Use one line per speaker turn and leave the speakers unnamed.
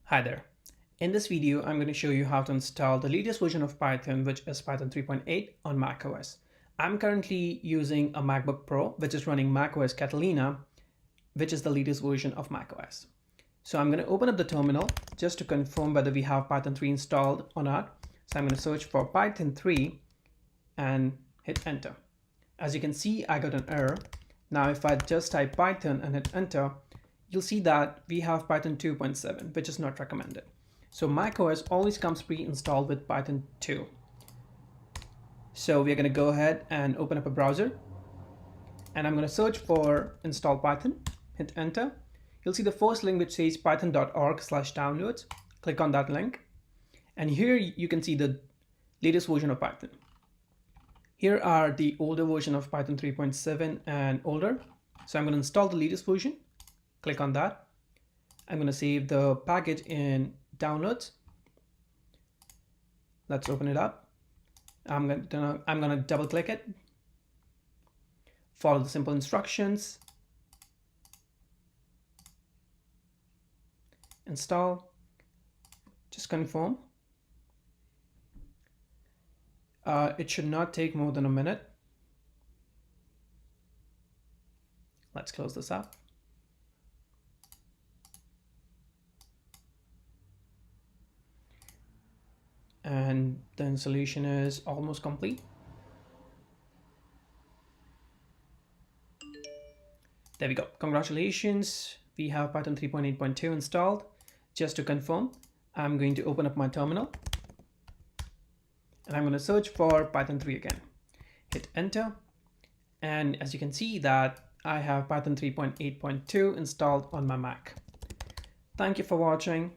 Hi there. In this video, I'm going to show you how to install the latest version of Python, which is Python 3.8 on macOS. I'm currently using a MacBook Pro, which is running macOS Catalina, which is the latest version of macOS. So I'm going to open up the terminal just to confirm whether we have Python 3 installed or not. So I'm going to search for Python 3 and hit enter. As you can see, I got an error. Now, if I just type Python and hit enter, you'll see that we have Python 2.7, which is not recommended. So macOS always comes pre-installed with Python 2. So we're going to go ahead and open up a browser. And I'm going to search for install Python, hit enter. You'll see the first link which says python.org/downloads. Click on that link. And here you can see the latest version of Python. Here are the older version of Python 3.7 and older. So I'm going to install the latest version. Click on that. I'm going to save the package in downloads. Let's open it up. I'm going to double click it. Follow the simple instructions. Install. Just confirm. It should not take more than a minute. Let's close this up. And the installation is almost complete. There we go. Congratulations. We have Python 3.8.2 installed. Just to confirm, I'm going to open up my terminal. And I'm going to search for Python 3 again. Hit enter. And as you can see that I have Python 3.8.2 installed on my Mac. Thank you for watching.